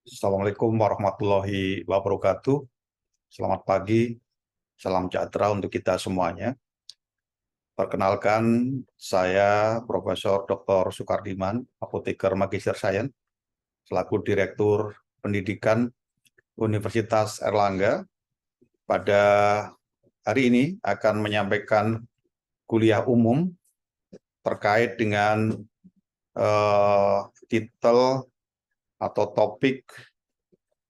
Assalamualaikum warahmatullahi wabarakatuh. Selamat pagi, salam sejahtera untuk kita semuanya. Perkenalkan, saya Profesor Dr. Sukardiman, Apoteker Magister Sains, selaku Direktur Pendidikan Universitas Airlangga. Pada hari ini akan menyampaikan kuliah umum terkait dengan titel atau topik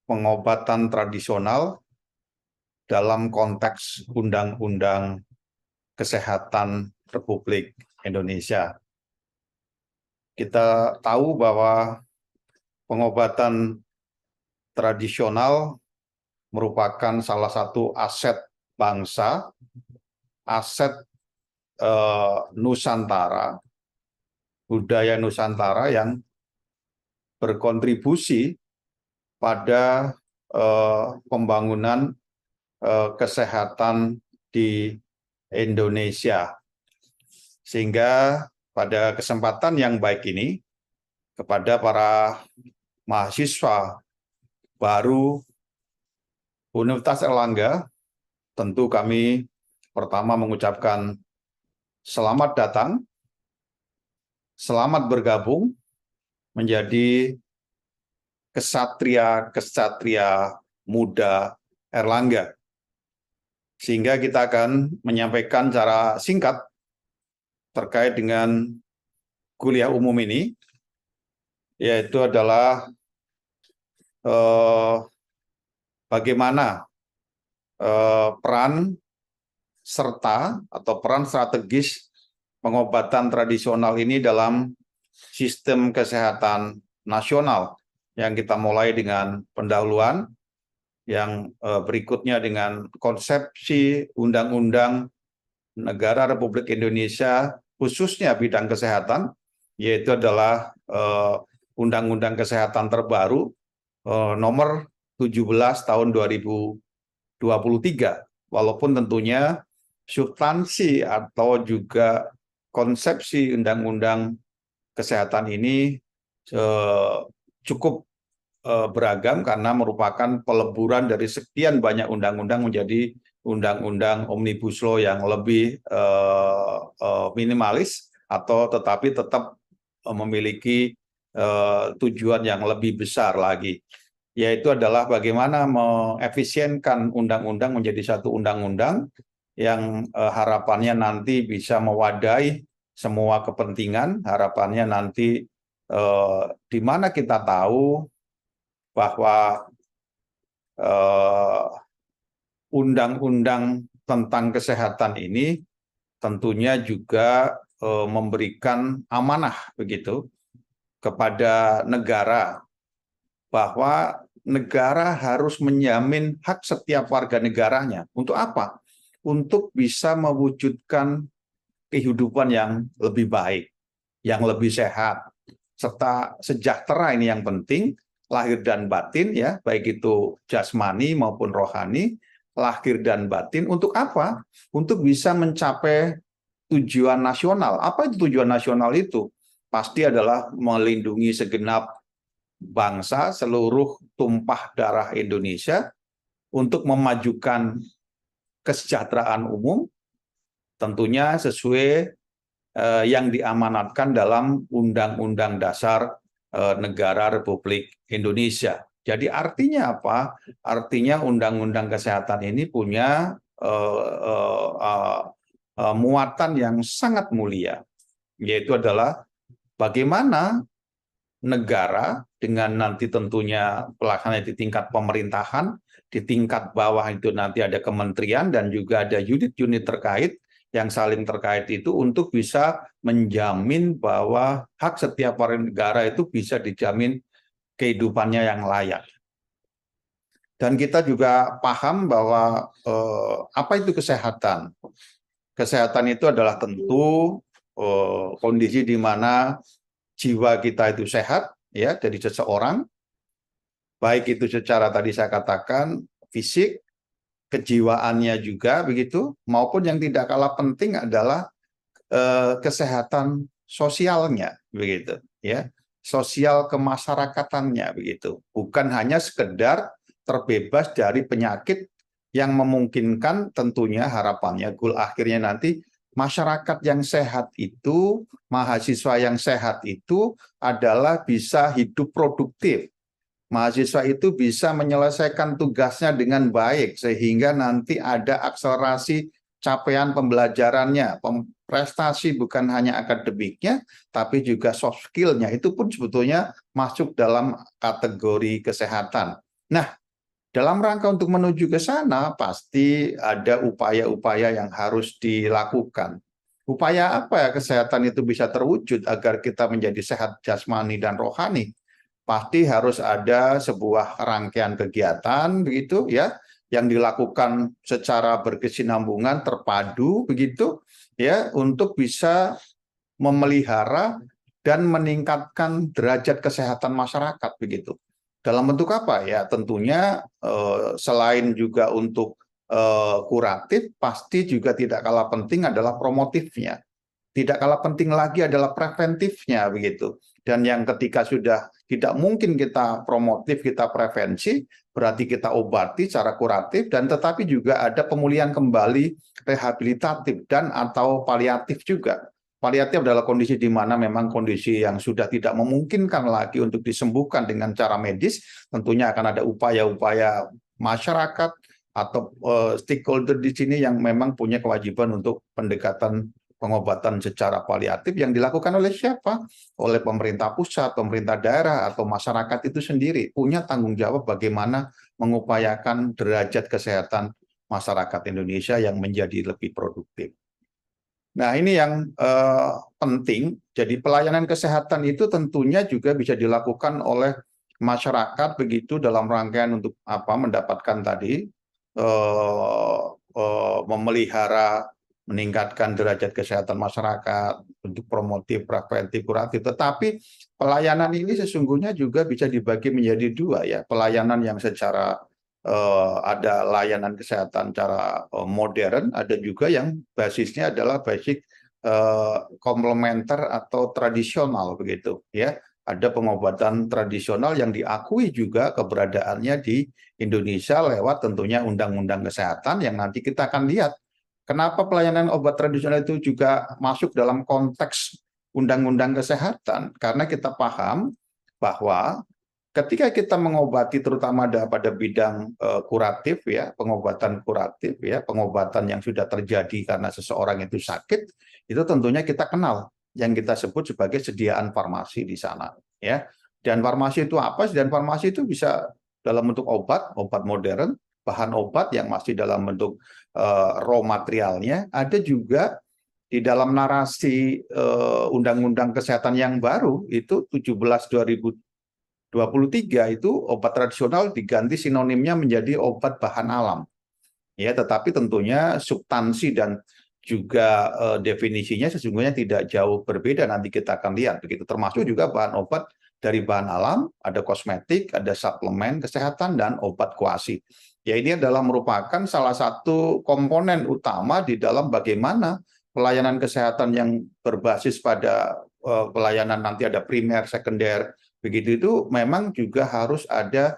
pengobatan tradisional dalam konteks Undang-Undang Kesehatan Republik Indonesia. Kita tahu bahwa pengobatan tradisional merupakan salah satu aset bangsa, aset Nusantara, budaya Nusantara yang berkontribusi pada pembangunan kesehatan di Indonesia. Sehingga pada kesempatan yang baik ini, kepada para mahasiswa baru Universitas Airlangga, tentu kami pertama mengucapkan selamat datang, selamat bergabung menjadi kesatria muda Airlangga. Sehingga kita akan menyampaikan secara singkat terkait dengan kuliah umum ini, yaitu adalah bagaimana peran serta atau peran strategis pengobatan tradisional ini dalam sistem kesehatan nasional, yang kita mulai dengan pendahuluan, yang berikutnya dengan konsepsi Undang-Undang Negara Republik Indonesia khususnya bidang kesehatan, yaitu adalah Undang-Undang Kesehatan terbaru nomor 17 tahun 2023. Walaupun tentunya substansi atau juga konsepsi Undang-Undang Kesehatan ini cukup beragam karena merupakan peleburan dari sekian banyak undang-undang menjadi undang-undang Omnibus Law yang lebih minimalis, atau tetapi tetap memiliki tujuan yang lebih besar lagi, yaitu adalah bagaimana mengefisienkan undang-undang menjadi satu undang-undang yang harapannya nanti bisa mewadahi semua kepentingan. Harapannya nanti di mana kita tahu bahwa undang-undang tentang kesehatan ini tentunya juga memberikan amanah begitu kepada negara, bahwa negara harus menjamin hak setiap warga negaranya. Untuk apa? Untuk bisa mewujudkan kehidupan yang lebih baik, yang lebih sehat, serta sejahtera. Ini yang penting, lahir dan batin, ya, baik itu jasmani maupun rohani, lahir dan batin. Untuk apa? Untuk bisa mencapai tujuan nasional. Apa itu tujuan nasional itu? Pasti adalah melindungi segenap bangsa, seluruh tumpah darah Indonesia, untuk memajukan kesejahteraan umum, tentunya sesuai yang diamanatkan dalam Undang-Undang Dasar Negara Republik Indonesia. Jadi artinya apa? Artinya Undang-Undang Kesehatan ini punya muatan yang sangat mulia, yaitu adalah bagaimana negara dengan nanti tentunya pelaksanaan di tingkat pemerintahan, di tingkat bawah itu nanti ada kementerian dan juga ada unit-unit terkait yang saling terkait itu, untuk bisa menjamin bahwa hak setiap warga negara itu bisa dijamin kehidupannya yang layak. Dan kita juga paham bahwa apa itu kesehatan? Kesehatan itu adalah tentu kondisi di mana jiwa kita itu sehat, ya, dari seseorang, baik itu secara tadi saya katakan fisik, kejiwaannya juga begitu, maupun yang tidak kalah penting adalah kesehatan sosialnya, begitu, ya. sosial kemasyarakatannya begitu. Bukan hanya sekedar terbebas dari penyakit yang memungkinkan tentunya harapannya goal akhirnya nanti masyarakat yang sehat itu, mahasiswa yang sehat itu adalah bisa hidup produktif. Mahasiswa itu bisa menyelesaikan tugasnya dengan baik sehingga nanti ada akselerasi capaian pembelajarannya, prestasi bukan hanya akademiknya, tapi juga soft skill-nya. Itu pun sebetulnya masuk dalam kategori kesehatan. Nah, dalam rangka untuk menuju ke sana, pasti ada upaya-upaya yang harus dilakukan. Upaya apa ya kesehatan itu bisa terwujud agar kita menjadi sehat jasmani dan rohani? Pasti harus ada sebuah rangkaian kegiatan begitu ya yang dilakukan secara berkesinambungan terpadu begitu ya untuk bisa memelihara dan meningkatkan derajat kesehatan masyarakat begitu. Dalam bentuk apa ya? Tentunya selain juga untuk kuratif, pasti juga tidak kalah penting adalah promotifnya. Tidak kalah penting lagi adalah preventifnya begitu. Dan yang ketika sudah tidak mungkin kita promotif, kita prevensi, berarti kita obati secara kuratif dan tetapi juga ada pemulihan kembali rehabilitatif dan atau paliatif juga. Paliatif adalah kondisi di mana memang kondisi yang sudah tidak memungkinkan lagi untuk disembuhkan dengan cara medis, tentunya akan ada upaya-upaya masyarakat atau stakeholder di sini yang memang punya kewajiban untuk pendekatan pengobatan secara paliatif yang dilakukan oleh siapa? Oleh pemerintah pusat, pemerintah daerah, atau masyarakat itu sendiri punya tanggung jawab bagaimana mengupayakan derajat kesehatan masyarakat Indonesia yang menjadi lebih produktif. Nah, ini yang penting. Jadi pelayanan kesehatan itu tentunya juga bisa dilakukan oleh masyarakat begitu dalam rangkaian untuk mendapatkan tadi memelihara, meningkatkan derajat kesehatan masyarakat untuk promotif, preventif, kuratif. Tetapi pelayanan ini sesungguhnya juga bisa dibagi menjadi dua ya. Pelayanan yang secara ada layanan kesehatan secara modern, ada juga yang basisnya adalah basic komplementer atau tradisional begitu ya. Ada pengobatan tradisional yang diakui juga keberadaannya di Indonesia lewat tentunya undang-undang kesehatan yang nanti kita akan lihat. Kenapa pelayanan obat tradisional itu juga masuk dalam konteks undang-undang kesehatan? Karena kita paham bahwa ketika kita mengobati terutama pada bidang kuratif ya, pengobatan kuratif ya, pengobatan yang sudah terjadi karena seseorang itu sakit, itu tentunya kita kenal yang kita sebut sebagai sediaan farmasi di sana ya. Dan farmasi itu apa? Dan farmasi itu bisa dalam bentuk obat, obat modern, bahan obat yang masih dalam bentuk raw materialnya, ada juga di dalam narasi Undang-Undang Kesehatan yang baru itu 17/2023 itu obat tradisional diganti sinonimnya menjadi obat bahan alam. Ya, tetapi tentunya substansi dan juga definisinya sesungguhnya tidak jauh berbeda, nanti kita akan lihat begitu. Termasuk juga bahan obat dari bahan alam, ada kosmetik, ada suplemen kesehatan dan obat kuasi. Ya, ini adalah merupakan salah satu komponen utama di dalam bagaimana pelayanan kesehatan yang berbasis pada pelayanan nanti ada primer, sekunder, begitu itu memang juga harus ada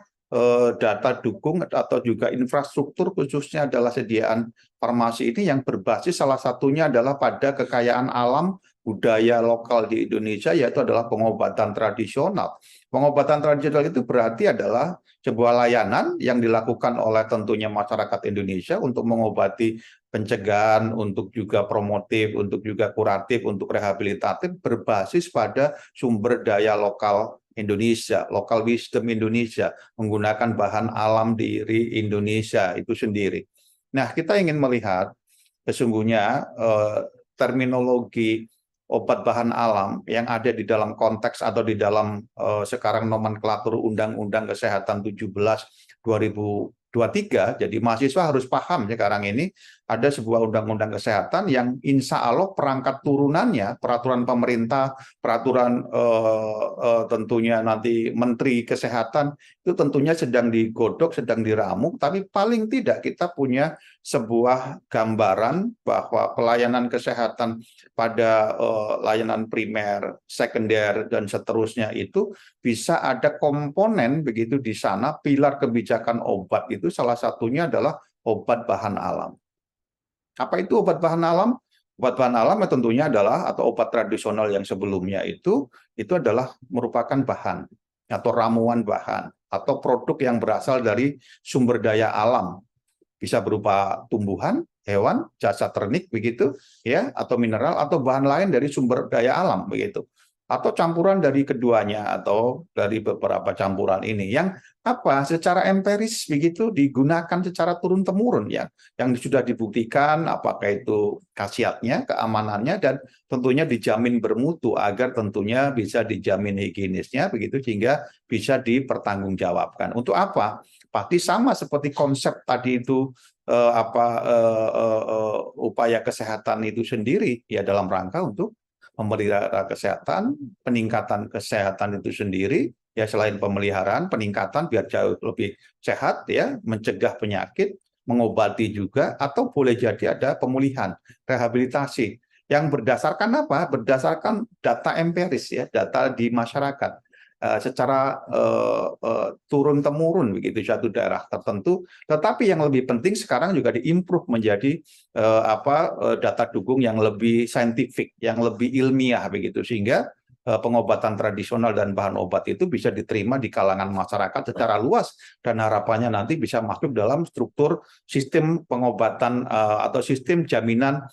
data dukung atau juga infrastruktur khususnya adalah sediaan farmasi ini yang berbasis salah satunya adalah pada kekayaan alam budaya lokal di Indonesia yaitu adalah pengobatan tradisional. Pengobatan tradisional itu berarti adalah sebuah layanan yang dilakukan oleh tentunya masyarakat Indonesia untuk mengobati pencegahan, untuk juga promotif, untuk juga kuratif, untuk rehabilitatif berbasis pada sumber daya lokal Indonesia, local wisdom Indonesia, menggunakan bahan alam diri Indonesia itu sendiri. Nah, kita ingin melihat sesungguhnya terminologi obat bahan alam yang ada di dalam konteks atau di dalam sekarang nomenklatur Undang-Undang Kesehatan 17/2023. Jadi mahasiswa harus paham sekarang ini ada sebuah undang-undang kesehatan yang insya Allah perangkat turunannya, peraturan pemerintah, peraturan tentunya nanti Menteri Kesehatan, itu tentunya sedang digodok, sedang diramu, tapi paling tidak kita punya sebuah gambaran bahwa pelayanan kesehatan pada layanan primer, sekunder, dan seterusnya itu bisa ada komponen begitu di sana, pilar kebijakan obat itu salah satunya adalah obat bahan alam. Apa itu obat bahan alam? Obat bahan alam ya tentunya adalah, atau obat tradisional yang sebelumnya itu adalah merupakan bahan atau ramuan bahan atau produk yang berasal dari sumber daya alam. Bisa berupa tumbuhan, hewan, jasa ternik begitu, ya, atau mineral atau bahan lain dari sumber daya alam begitu. Atau campuran dari keduanya atau dari beberapa campuran ini yang apa secara empiris begitu digunakan secara turun temurun ya, yang sudah dibuktikan apakah itu khasiatnya, keamanannya, dan tentunya dijamin bermutu agar tentunya bisa dijamin higienisnya begitu sehingga bisa dipertanggungjawabkan. Untuk apa? Pasti sama seperti konsep tadi itu upaya kesehatan itu sendiri ya, dalam rangka untuk memelihara kesehatan, peningkatan kesehatan itu sendiri ya, selain pemeliharaan, peningkatan biar jauh lebih sehat ya, mencegah penyakit, mengobati juga, atau boleh jadi ada pemulihan, rehabilitasi yang berdasarkan apa? Berdasarkan data empiris ya, data di masyarakat. Secara turun temurun begitu satu daerah tertentu, tetapi yang lebih penting sekarang juga diimprove menjadi data dukung yang lebih saintifik, yang lebih ilmiah begitu, sehingga pengobatan tradisional dan bahan obat itu bisa diterima di kalangan masyarakat secara luas dan harapannya nanti bisa masuk dalam struktur sistem pengobatan atau sistem jaminan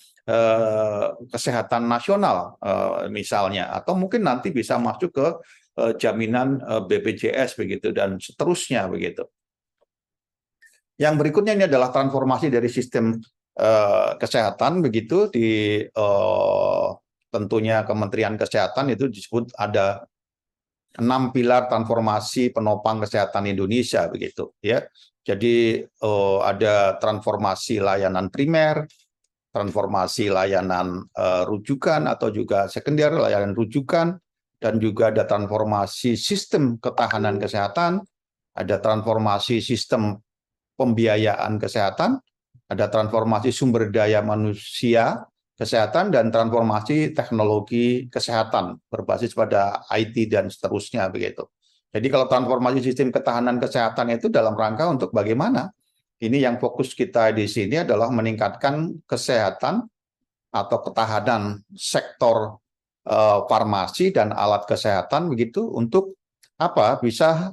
kesehatan nasional misalnya, atau mungkin nanti bisa masuk ke jaminan BPJS begitu dan seterusnya begitu. Yang berikutnya ini adalah transformasi dari sistem kesehatan begitu di tentunya Kementerian Kesehatan itu disebut ada 6 pilar transformasi penopang kesehatan Indonesia begitu ya. Jadi ada transformasi layanan primer, transformasi layanan rujukan atau juga sekunder, layanan rujukan, dan juga ada transformasi sistem ketahanan kesehatan, ada transformasi sistem pembiayaan kesehatan, ada transformasi sumber daya manusia kesehatan, dan transformasi teknologi kesehatan berbasis pada IT dan seterusnya begitu. Jadi kalau transformasi sistem ketahanan kesehatan itu dalam rangka untuk bagaimana? Ini yang fokus kita di sini adalah meningkatkan kesehatan atau ketahanan sektor farmasi dan alat kesehatan begitu untuk apa? Bisa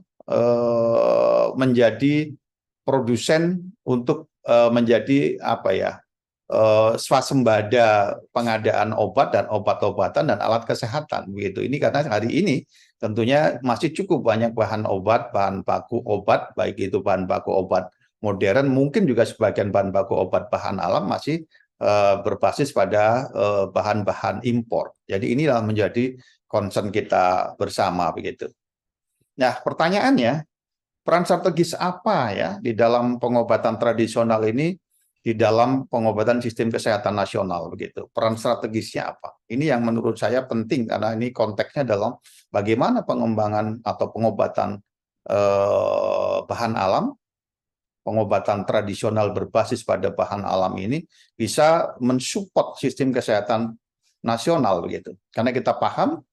menjadi produsen untuk menjadi apa ya? Swasembada pengadaan obat dan obat-obatan dan alat kesehatan begitu. Ini karena hari ini tentunya masih cukup banyak bahan obat, bahan baku obat, baik itu bahan baku obat modern, mungkin juga sebagian bahan baku obat bahan alam masih berbasis pada bahan-bahan impor. Jadi inilah menjadi concern kita bersama begitu. Nah, pertanyaannya, peran strategis apa ya di dalam pengobatan tradisional ini, di dalam pengobatan sistem kesehatan nasional begitu? Peran strategisnya apa? Ini yang menurut saya penting karena ini konteksnya dalam bagaimana pengembangan atau pengobatan bahan alam, pengobatan tradisional berbasis pada bahan alam ini bisa mensupport sistem kesehatan nasional begitu. Karena kita paham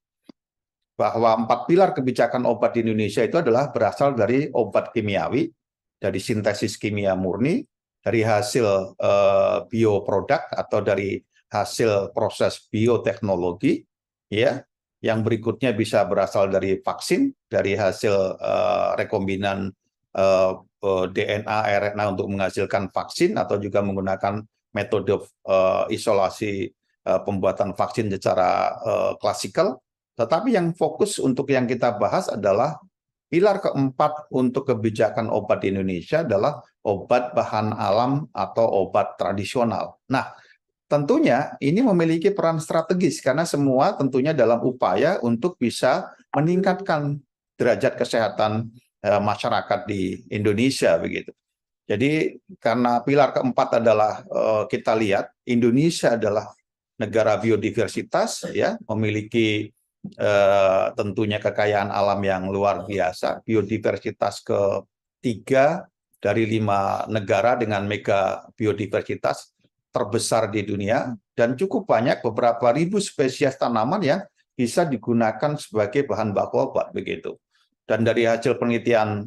bahwa 4 pilar kebijakan obat di Indonesia itu adalah berasal dari obat kimiawi, dari sintesis kimia murni, dari hasil bioproduk atau dari hasil proses bioteknologi, ya. Yang berikutnya bisa berasal dari vaksin, dari hasil rekombinan DNA, RNA untuk menghasilkan vaksin, atau juga menggunakan metode isolasi pembuatan vaksin secara klasikal. Tetapi yang fokus untuk yang kita bahas adalah pilar keempat untuk kebijakan obat di Indonesia adalah obat bahan alam atau obat tradisional. Nah, tentunya ini memiliki peran strategis karena semua tentunya dalam upaya untuk bisa meningkatkan derajat kesehatan masyarakat di Indonesia begitu. Jadi karena pilar keempat adalah kita lihat Indonesia adalah negara biodiversitas, ya, memiliki tentunya kekayaan alam yang luar biasa, biodiversitas ketiga dari 5 negara dengan mega biodiversitas terbesar di dunia, dan cukup banyak, beberapa ribu spesies tanaman yang bisa digunakan sebagai bahan baku obat begitu. Dan dari hasil penelitian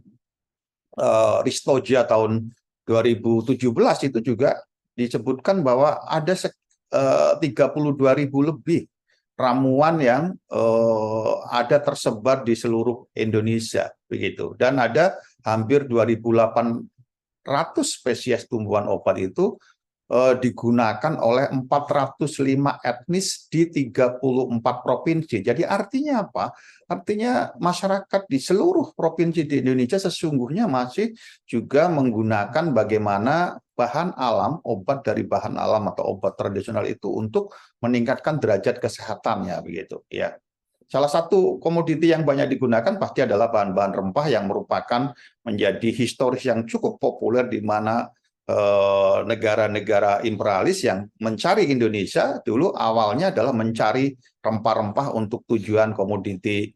Ristoja tahun 2017 itu juga disebutkan bahwa ada 32.000 lebih ramuan yang ada tersebar di seluruh Indonesia begitu, dan ada hampir 2.800 spesies tumbuhan obat itu digunakan oleh 405 etnis di 34 provinsi. Jadi artinya apa? Artinya masyarakat di seluruh provinsi di Indonesia sesungguhnya masih juga menggunakan bagaimana bahan alam, obat dari bahan alam atau obat tradisional itu untuk meningkatkan derajat kesehatannya begitu ya. Salah satu komoditi yang banyak digunakan pasti adalah bahan-bahan rempah yang merupakan menjadi historis yang cukup populer, di mana negara-negara imperialis yang mencari Indonesia dulu awalnya adalah mencari rempah-rempah untuk tujuan komoditi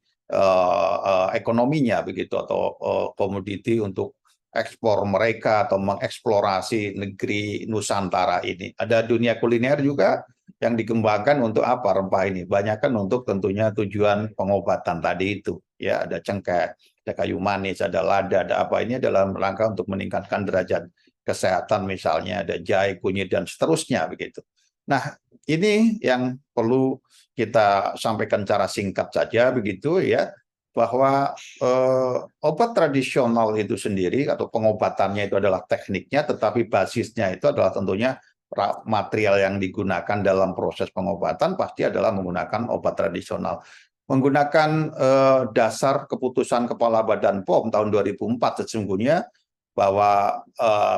ekonominya begitu, atau komoditi untuk ekspor mereka atau mengeksplorasi negeri Nusantara ini. Ada dunia kuliner juga yang dikembangkan untuk apa rempah ini? Banyak kan untuk tentunya tujuan pengobatan tadi itu. Ya, ada cengkeh, ada kayu manis, ada lada, ada apa, ini dalam rangka untuk meningkatkan derajat kesehatan, misalnya ada jahe, kunyit, dan seterusnya begitu. Nah, ini yang perlu kita sampaikan secara singkat saja begitu ya, bahwa obat tradisional itu sendiri atau pengobatannya itu adalah tekniknya, tetapi basisnya itu adalah tentunya material yang digunakan dalam proses pengobatan pasti adalah menggunakan obat tradisional. Menggunakan dasar keputusan Kepala Badan POM tahun 2004 sesungguhnya, bahwa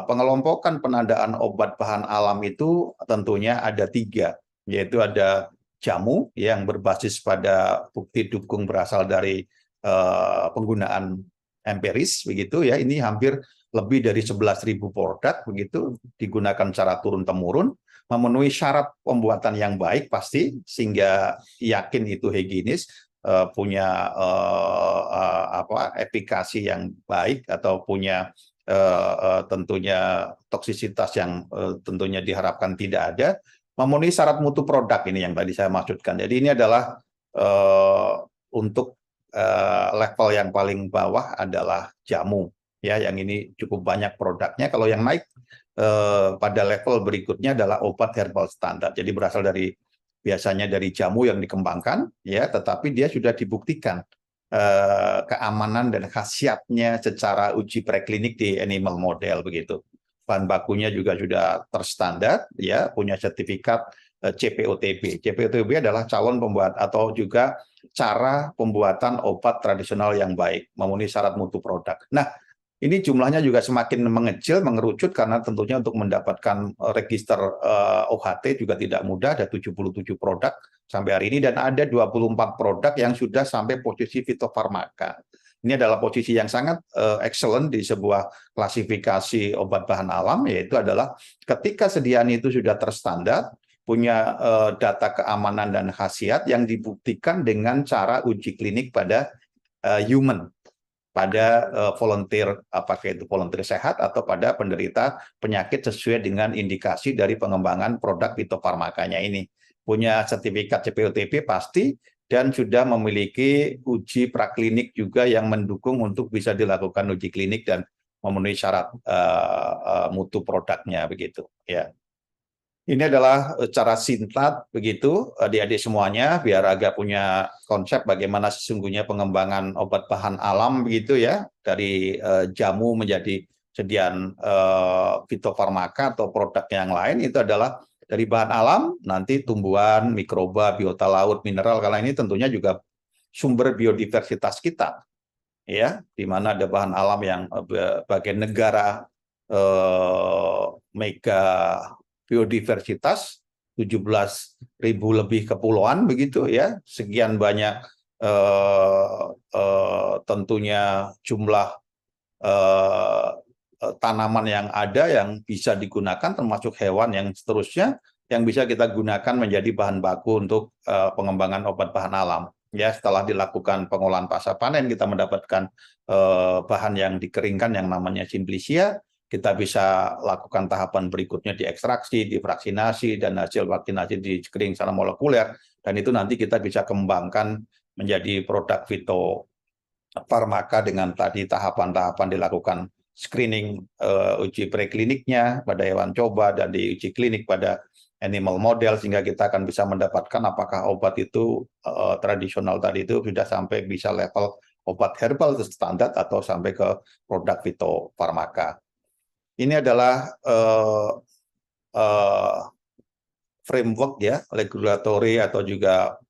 pengelompokan penandaan obat bahan alam itu tentunya ada 3, yaitu ada jamu yang berbasis pada bukti dukung berasal dari penggunaan empiris begitu ya, ini hampir lebih dari 11.000 produk begitu digunakan secara turun-temurun, memenuhi syarat pembuatan yang baik pasti sehingga yakin itu higienis, punya efikasi yang baik atau punya tentunya toksisitas yang tentunya diharapkan tidak ada, memenuhi syarat mutu produk ini yang tadi saya maksudkan. Jadi ini adalah untuk level yang paling bawah adalah jamu ya, yang ini cukup banyak produknya. Kalau yang naik pada level berikutnya adalah obat herbal standar. Jadi berasal dari biasanya dari jamu yang dikembangkan ya, tetapi dia sudah dibuktikan keamanan dan khasiatnya secara uji preklinik di animal model begitu. Bahan bakunya juga sudah terstandar ya, punya sertifikat CPOTB. CPOTB adalah calon pembuat atau juga cara pembuatan obat tradisional yang baik, memenuhi syarat mutu produk. Nah, ini jumlahnya juga semakin mengecil, mengerucut karena tentunya untuk mendapatkan register OHT juga tidak mudah, ada 77 produk sampai hari ini, dan ada 24 produk yang sudah sampai posisi fitofarmaka. Ini adalah posisi yang sangat excellent di sebuah klasifikasi obat bahan alam, yaitu adalah ketika sediaan itu sudah terstandar, punya data keamanan dan khasiat yang dibuktikan dengan cara uji klinik pada human, pada volunteer, apakah itu volunteer sehat atau pada penderita penyakit sesuai dengan indikasi dari pengembangan produk fitofarmakanya ini. Punya sertifikat CPOTB pasti, dan sudah memiliki uji praklinik juga yang mendukung untuk bisa dilakukan uji klinik dan memenuhi syarat mutu produknya begitu ya. Ini adalah cara singkat begitu adik-adik semuanya, biar agak punya konsep bagaimana sesungguhnya pengembangan obat bahan alam begitu ya, dari jamu menjadi sediaan fitofarmaka atau produk yang lain, itu adalah dari bahan alam, nanti tumbuhan, mikroba, biota laut, mineral, karena ini tentunya juga sumber biodiversitas kita ya, di mana ada bahan alam yang bagian negara mega biodiversitas, 17.000 lebih kepulauan begitu ya, sekian banyak tentunya jumlah tanaman yang ada yang bisa digunakan, termasuk hewan yang seterusnya yang bisa kita gunakan menjadi bahan baku untuk pengembangan obat bahan alam. Ya, setelah dilakukan pengolahan pasca panen, kita mendapatkan bahan yang dikeringkan yang namanya Simplicia. Kita bisa lakukan tahapan berikutnya diekstraksi, difraksinasi, dan hasil vaksinasi dikering secara molekuler. Dan itu nanti kita bisa kembangkan menjadi produk fitofarmaka dengan tadi tahapan-tahapan dilakukan screening, uji prekliniknya pada hewan coba dan diuji klinik pada animal model, sehingga kita akan bisa mendapatkan apakah obat itu tradisional tadi itu sudah sampai bisa level obat herbal standar atau sampai ke produk fitofarmaka. Ini adalah framework ya, regulatory atau juga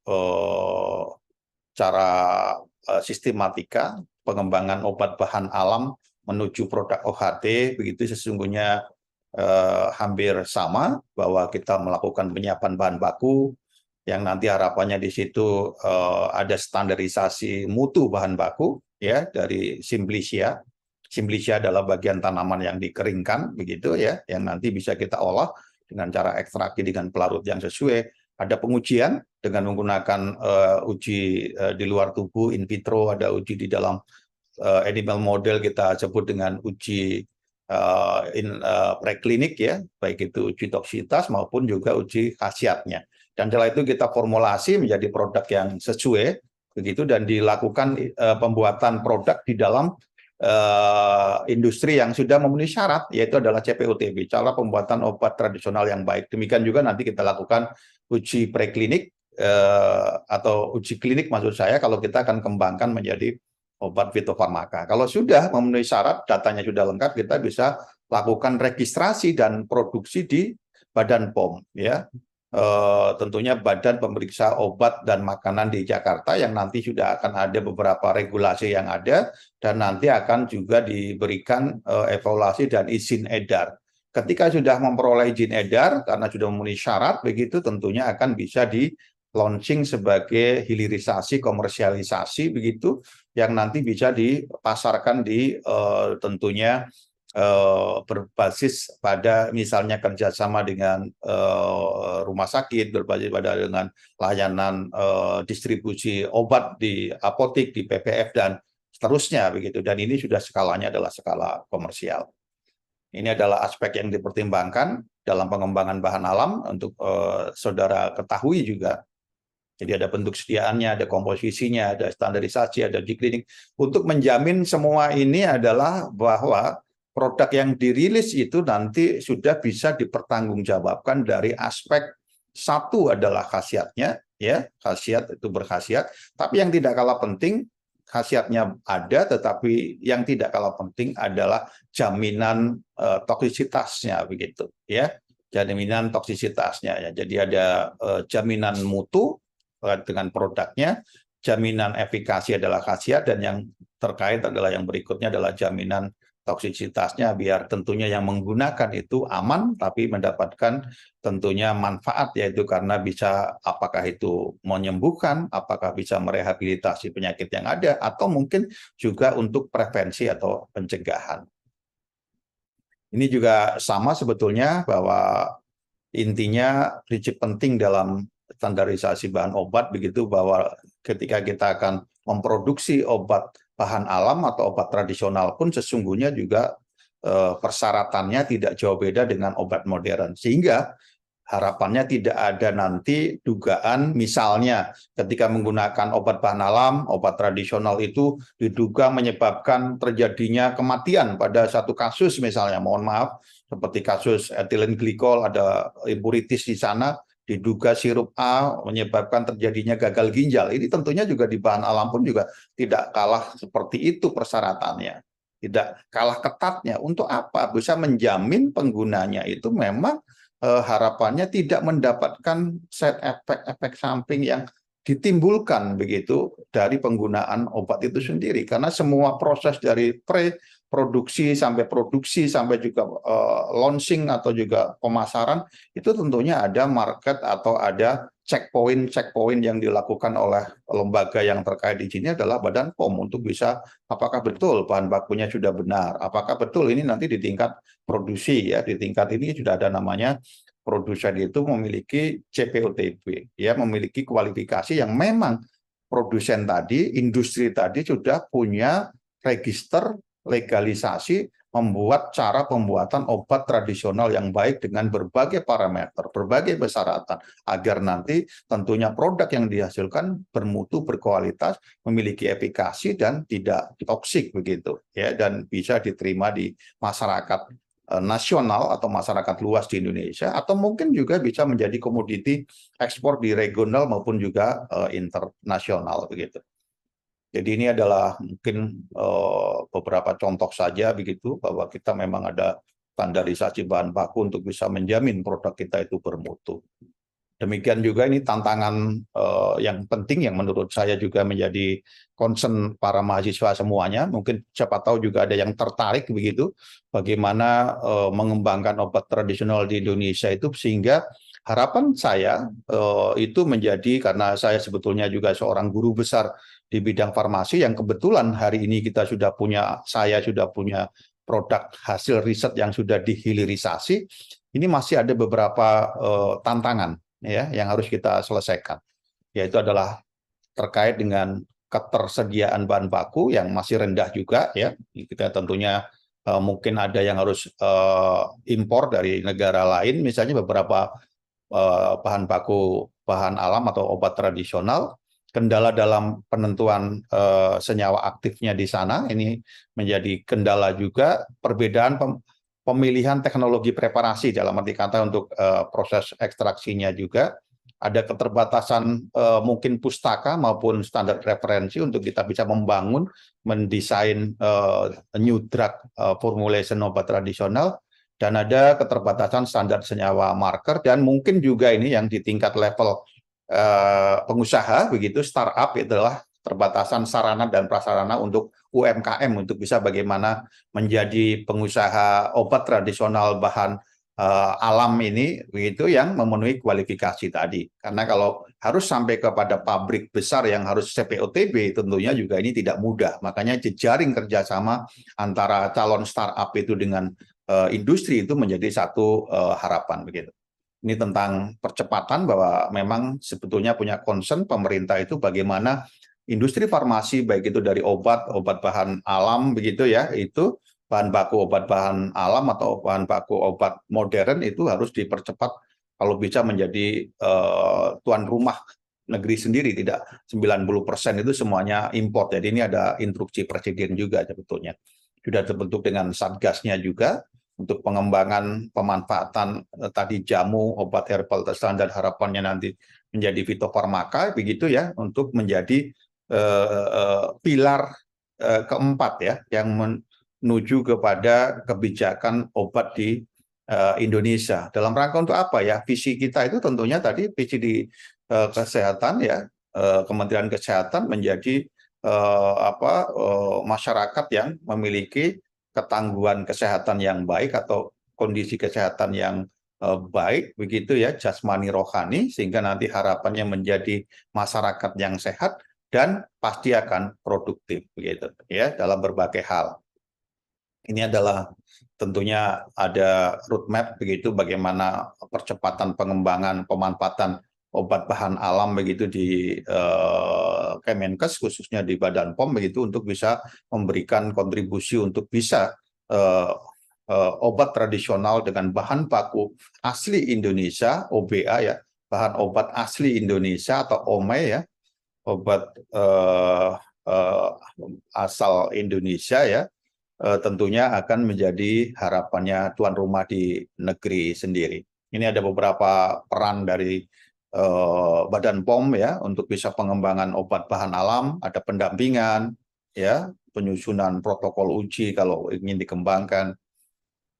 cara sistematika pengembangan obat bahan alam menuju produk OHT, begitu sesungguhnya hampir sama, bahwa kita melakukan penyiapan bahan baku yang nanti harapannya di situ ada standarisasi mutu bahan baku ya dari Simplicia. Simplicia adalah bagian tanaman yang dikeringkan begitu ya, yang nanti bisa kita olah dengan cara ekstraksi dengan pelarut yang sesuai. Ada pengujian dengan menggunakan uji di luar tubuh in vitro, ada uji di dalam animal model, kita sebut dengan uji preklinik ya, baik itu uji toksitas maupun juga uji khasiatnya. Dan setelah itu kita formulasi menjadi produk yang sesuai begitu, dan dilakukan pembuatan produk di dalam industri yang sudah memenuhi syarat, yaitu adalah CPOTB, cara pembuatan obat tradisional yang baik. Demikian juga nanti kita lakukan uji preklinik atau uji klinik maksud saya, kalau kita akan kembangkan menjadi obat fitofarmaka. Kalau sudah memenuhi syarat, datanya sudah lengkap, kita bisa lakukan registrasi dan produksi di Badan POM ya. Tentunya Badan Pemeriksa Obat dan Makanan di Jakarta, yang nanti sudah akan ada beberapa regulasi yang ada, dan nanti akan juga diberikan evaluasi dan izin edar. Ketika sudah memperoleh izin edar karena sudah memenuhi syarat begitu, tentunya akan bisa di launching sebagai hilirisasi, komersialisasi begitu, yang nanti bisa dipasarkan di tentunya berbasis pada misalnya kerjasama dengan rumah sakit, berbasis pada dengan layanan distribusi obat di apotek, di PPF dan seterusnya begitu. Dan ini sudah skalanya adalah skala komersial. Ini adalah aspek yang dipertimbangkan dalam pengembangan bahan alam untuk saudara ketahui juga. Jadi ada bentuk sediaannya, ada komposisinya, ada standarisasi, ada uji klinik. Untuk menjamin semua ini adalah bahwa produk yang dirilis itu nanti sudah bisa dipertanggungjawabkan dari aspek satu adalah khasiatnya, ya khasiat itu berkhasiat. Tapi yang tidak kalah penting, khasiatnya ada, tetapi yang tidak kalah penting adalah jaminan toksisitasnya begitu, ya jaminan toksisitasnya. Ya. Jadi ada jaminan mutu dengan produknya, jaminan efikasi adalah khasiat, dan yang terkait adalah yang berikutnya adalah jaminan toksisitasnya, biar tentunya yang menggunakan itu aman tapi mendapatkan tentunya manfaat, yaitu karena bisa apakah itu menyembuhkan, apakah bisa merehabilitasi penyakit yang ada, atau mungkin juga untuk prevensi atau pencegahan. Ini juga sama sebetulnya, bahwa intinya prinsip penting dalam standarisasi bahan obat begitu, bahwa ketika kita akan memproduksi obat bahan alam atau obat tradisional pun sesungguhnya juga persyaratannya tidak jauh beda dengan obat modern, sehingga harapannya tidak ada nanti dugaan misalnya ketika menggunakan obat bahan alam, obat tradisional itu diduga menyebabkan terjadinya kematian pada satu kasus misalnya, mohon maaf, seperti kasus etilen glikol, ada impuritis di sana, diduga sirup A menyebabkan terjadinya gagal ginjal. Ini tentunya juga di bahan alam pun juga tidak kalah seperti itu persyaratannya. Tidak kalah ketatnya. Untuk apa? Bisa menjamin penggunanya itu memang harapannya tidak mendapatkan side effect, efek samping yang ditimbulkan begitu dari penggunaan obat itu sendiri, karena semua proses dari produksi sampai juga launching atau juga pemasaran itu tentunya ada market atau ada checkpoint yang dilakukan oleh lembaga yang terkait di sini adalah Badan POM untuk bisa apakah betul bahan bakunya sudah benar, apakah betul ini nanti di tingkat produksi ya, di tingkat ini sudah ada namanya produsen itu memiliki CPOTB ya, memiliki kualifikasi yang memang produsen tadi, industri tadi sudah punya register legalisasi membuat cara pembuatan obat tradisional yang baik dengan berbagai parameter, berbagai persyaratan, agar nanti tentunya produk yang dihasilkan bermutu, berkualitas, memiliki efikasi dan tidak toksik begitu ya, dan bisa diterima di masyarakat nasional atau masyarakat luas di Indonesia, atau mungkin juga bisa menjadi komoditi ekspor di regional maupun juga internasional begitu. Jadi ini adalah mungkin beberapa contoh saja begitu, bahwa kita memang ada standarisasi bahan baku untuk bisa menjamin produk kita itu bermutu. Demikian juga ini tantangan yang penting yang menurut saya juga menjadi concern para mahasiswa semuanya. Mungkin siapa tahu juga ada yang tertarik begitu, bagaimana mengembangkan obat tradisional di Indonesia itu, sehingga harapan saya itu menjadi, karena saya sebetulnya juga seorang guru besar di bidang farmasi yang kebetulan hari ini saya sudah punya produk hasil riset yang sudah dihilirisasi. Ini masih ada beberapa tantangan ya yang harus kita selesaikan, yaitu adalah terkait dengan ketersediaan bahan baku yang masih rendah juga ya. Kita tentunya mungkin ada yang harus impor dari negara lain, misalnya beberapa bahan baku bahan alam atau obat tradisional. Kendala dalam penentuan senyawa aktifnya di sana ini menjadi kendala juga. Perbedaan pemilihan teknologi preparasi dalam arti kata untuk proses ekstraksinya juga. Ada keterbatasan mungkin pustaka maupun standar referensi untuk kita bisa membangun, mendesain new drug formulation obat tradisional. Dan ada keterbatasan standar senyawa marker, dan mungkin juga ini yang di tingkat level pengusaha begitu, startup, adalah terbatasan sarana dan prasarana untuk UMKM untuk bisa bagaimana menjadi pengusaha obat tradisional bahan alam ini begitu yang memenuhi kualifikasi tadi. Karena kalau harus sampai kepada pabrik besar yang harus CPOTB tentunya juga ini tidak mudah. Makanya jejaring kerjasama antara calon startup itu dengan industri itu menjadi satu harapan begitu. Ini tentang percepatan, bahwa memang sebetulnya punya concern pemerintah itu bagaimana industri farmasi baik itu dari obat bahan alam begitu ya, itu bahan baku obat bahan alam atau bahan baku obat modern itu harus dipercepat kalau bisa menjadi tuan rumah negeri sendiri, tidak 90% itu semuanya import. Jadi ini ada instruksi presiden juga sebetulnya. Sudah terbentuk dengan satgasnya juga untuk pengembangan pemanfaatan tadi jamu, obat herbal terstandar, harapannya nanti menjadi fitofarmaka begitu ya, untuk menjadi pilar keempat ya yang menuju kepada kebijakan obat di Indonesia. Dalam rangka untuk apa ya? Visi kita itu tentunya tadi visi di kesehatan ya, Kementerian Kesehatan menjadi masyarakat yang memiliki ketangguhan kesehatan yang baik atau kondisi kesehatan yang baik begitu ya, jasmani rohani, sehingga nanti harapannya menjadi masyarakat yang sehat dan pasti akan produktif begitu ya dalam berbagai hal. Ini adalah tentunya ada roadmap begitu bagaimana percepatan pengembangan pemanfaatan obat bahan alam begitu di Kemenkes, khususnya di Badan POM begitu, untuk bisa memberikan kontribusi untuk bisa obat tradisional dengan bahan baku asli Indonesia, OBA ya, bahan obat asli Indonesia atau OME ya, obat asal Indonesia ya, tentunya akan menjadi harapannya tuan rumah di negeri sendiri. Ini ada beberapa peran dari Badan POM ya untuk bisa pengembangan obat bahan alam, ada pendampingan ya, penyusunan protokol uji kalau ingin dikembangkan,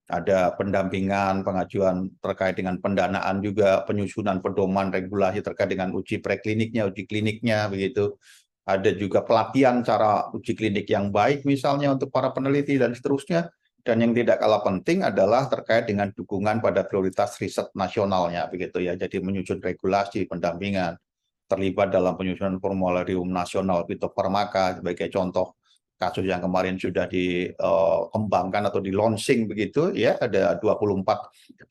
ada pendampingan, pengajuan terkait dengan pendanaan juga, penyusunan pedoman regulasi terkait dengan uji prekliniknya, uji kliniknya, begitu. Ada juga pelatihan cara uji klinik yang baik misalnya untuk para peneliti dan seterusnya. Dan yang tidak kalah penting adalah terkait dengan dukungan pada prioritas riset nasionalnya, begitu ya. Jadi menyusun regulasi, pendampingan, terlibat dalam penyusunan formularium nasional Fitofarmaka sebagai contoh kasus yang kemarin sudah dikembangkan atau di launching begitu ya, ada 24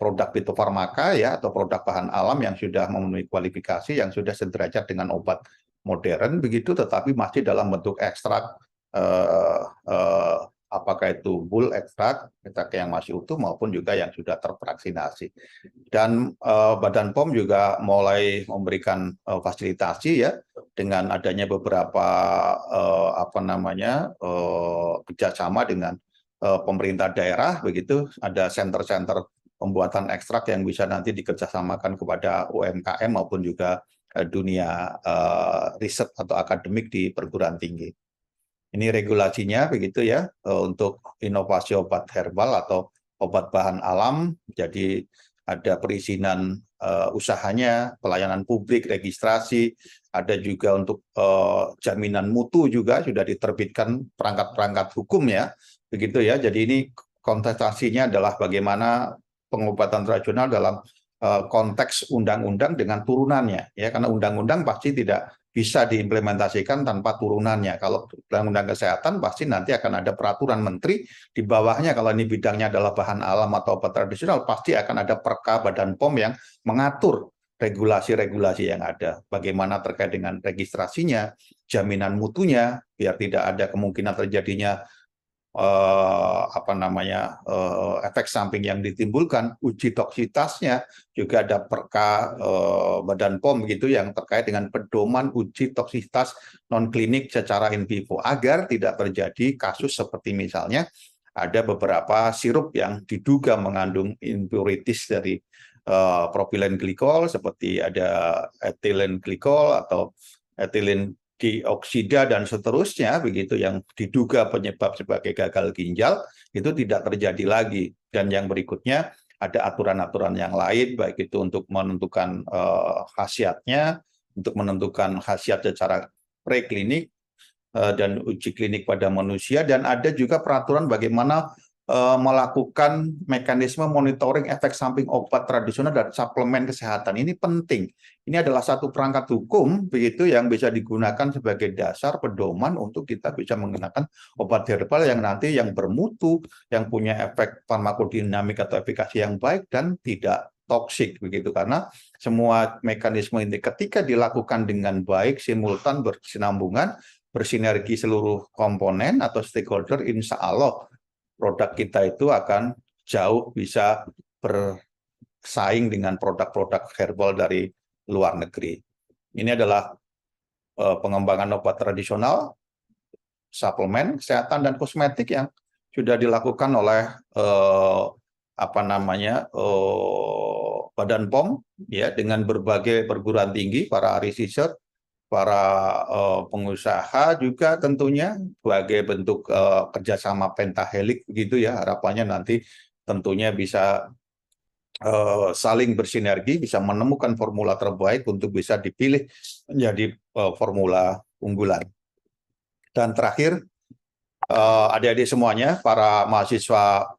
produk fitofarmaka ya atau produk bahan alam yang sudah memenuhi kualifikasi, yang sudah sederajat dengan obat modern begitu, tetapi masih dalam bentuk ekstrak, apakah itu bull ekstrak yang masih utuh maupun juga yang sudah tervaksinasi. Dan Badan POM juga mulai memberikan fasilitasi ya dengan adanya beberapa kerjasama dengan pemerintah daerah begitu, ada center-center pembuatan ekstrak yang bisa nanti dikerjasamakan kepada UMKM maupun juga dunia riset atau akademik di perguruan tinggi. Ini regulasinya begitu ya, untuk inovasi obat herbal atau obat bahan alam. Jadi ada perizinan usahanya, pelayanan publik, registrasi, ada juga untuk jaminan mutu juga sudah diterbitkan perangkat-perangkat hukum ya, begitu ya. Jadi ini kontestasinya adalah bagaimana pengobatan tradisional dalam konteks undang-undang dengan turunannya ya, karena undang-undang pasti tidak bisa diimplementasikan tanpa turunannya. Kalau undang-undang kesehatan pasti nanti akan ada peraturan menteri di bawahnya. Kalau ini bidangnya adalah bahan alam atau obat tradisional, pasti akan ada Perka Badan POM yang mengatur regulasi-regulasi yang ada. Bagaimana terkait dengan registrasinya, jaminan mutunya, biar tidak ada kemungkinan terjadinya efek samping yang ditimbulkan, uji toksitasnya, juga ada Perka Badan POM gitu yang terkait dengan pedoman uji toksitas non klinik secara in vivo agar tidak terjadi kasus seperti misalnya ada beberapa sirup yang diduga mengandung impurities dari propilen glikol seperti ada etilen glikol atau etilen dioksida dan seterusnya begitu yang diduga penyebab sebagai gagal ginjal, itu tidak terjadi lagi. Dan yang berikutnya ada aturan-aturan yang lain baik itu untuk menentukan khasiatnya, untuk menentukan khasiat secara preklinik dan uji klinik pada manusia, dan ada juga peraturan bagaimana melakukan mekanisme monitoring efek samping obat tradisional dan suplemen kesehatan. Ini penting. Ini adalah satu perangkat hukum begitu yang bisa digunakan sebagai dasar pedoman untuk kita bisa menggunakan obat herbal yang nanti yang bermutu, yang punya efek farmakodinamik atau efikasi yang baik dan tidak toksik begitu, karena semua mekanisme ini ketika dilakukan dengan baik, simultan, berkesinambungan, bersinergi seluruh komponen atau stakeholder, insya Allah produk kita itu akan jauh bisa bersaing dengan produk-produk herbal dari luar negeri. Ini adalah pengembangan obat tradisional, suplemen, kesehatan, dan kosmetik yang sudah dilakukan oleh Badan POM ya, dengan berbagai perguruan tinggi, para ahli riset, para pengusaha juga tentunya sebagai bentuk kerjasama pentahelik begitu ya, harapannya nanti tentunya bisa saling bersinergi, bisa menemukan formula terbaik untuk bisa dipilih menjadi formula unggulan. Dan terakhir, adik-adik semuanya, para mahasiswa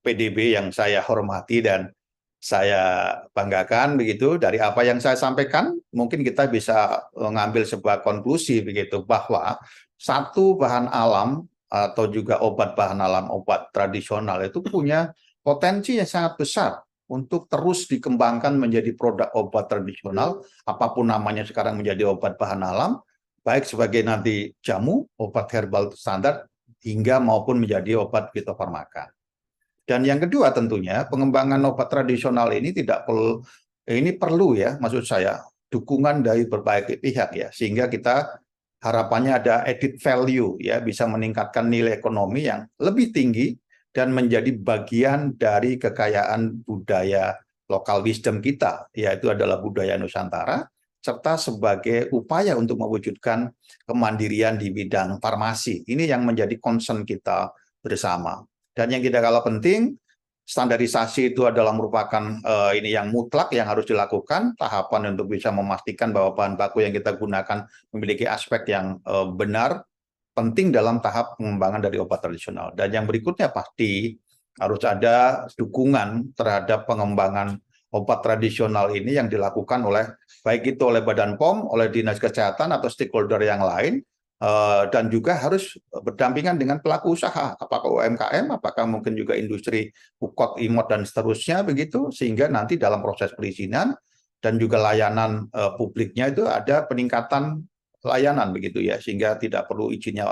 PDB yang saya hormati dan saya banggakan begitu, dari apa yang saya sampaikan mungkin kita bisa mengambil sebuah konklusi begitu, bahwa satu bahan alam atau juga obat bahan alam, obat tradisional itu punya potensi yang sangat besar untuk terus dikembangkan menjadi produk obat tradisional, apapun namanya sekarang menjadi obat bahan alam, baik sebagai nanti jamu, obat herbal standar, hingga maupun menjadi obat fitofarmaka. Dan yang kedua tentunya pengembangan obat tradisional ini perlu ya, maksud saya dukungan dari berbagai pihak ya, sehingga kita harapannya ada added value ya, bisa meningkatkan nilai ekonomi yang lebih tinggi dan menjadi bagian dari kekayaan budaya lokal wisdom kita, yaitu adalah budaya Nusantara, serta sebagai upaya untuk mewujudkan kemandirian di bidang farmasi. Ini yang menjadi concern kita bersama. Dan yang tidak kalah penting, standarisasi itu adalah merupakan ini yang mutlak yang harus dilakukan, tahapan untuk bisa memastikan bahwa bahan baku yang kita gunakan memiliki aspek yang benar, penting dalam tahap pengembangan dari obat tradisional. Dan yang berikutnya pasti harus ada dukungan terhadap pengembangan obat tradisional ini yang dilakukan oleh baik itu oleh Badan POM, oleh Dinas Kesehatan atau stakeholder yang lain, dan juga harus berdampingan dengan pelaku usaha, apakah UMKM, apakah mungkin juga industri ukot, imot, dan seterusnya begitu, sehingga nanti dalam proses perizinan dan juga layanan publiknya itu ada peningkatan layanan begitu ya, sehingga tidak perlu izinnya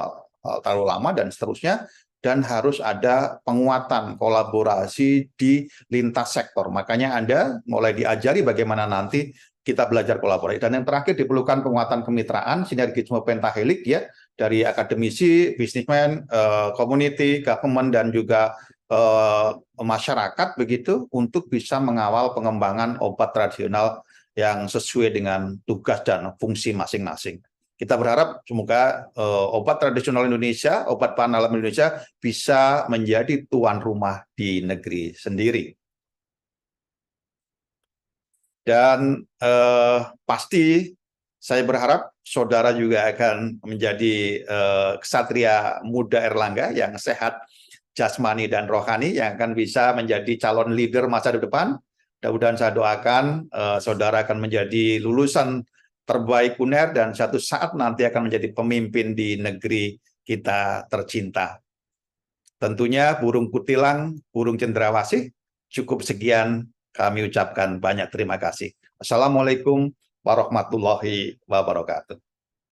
terlalu lama dan seterusnya, dan harus ada penguatan kolaborasi di lintas sektor. Makanya Anda mulai diajari bagaimana nanti kita belajar kolaborasi. Dan yang terakhir diperlukan penguatan kemitraan, sinergisme pentahelik ya, dari akademisi, bisnismen, community, government, dan juga masyarakat begitu, untuk bisa mengawal pengembangan obat tradisional yang sesuai dengan tugas dan fungsi masing-masing. Kita berharap semoga obat tradisional Indonesia, obat bahan alam Indonesia bisa menjadi tuan rumah di negeri sendiri. Dan pasti saya berharap saudara juga akan menjadi ksatria muda Erlangga yang sehat jasmani dan rohani, yang akan bisa menjadi calon leader masa depan. Mudah-mudahan saya doakan saudara akan menjadi lulusan terbaik UNER dan suatu saat nanti akan menjadi pemimpin di negeri kita tercinta. Tentunya burung kutilang, burung cendrawasih, cukup sekian kami ucapkan banyak terima kasih. Assalamualaikum warahmatullahi wabarakatuh.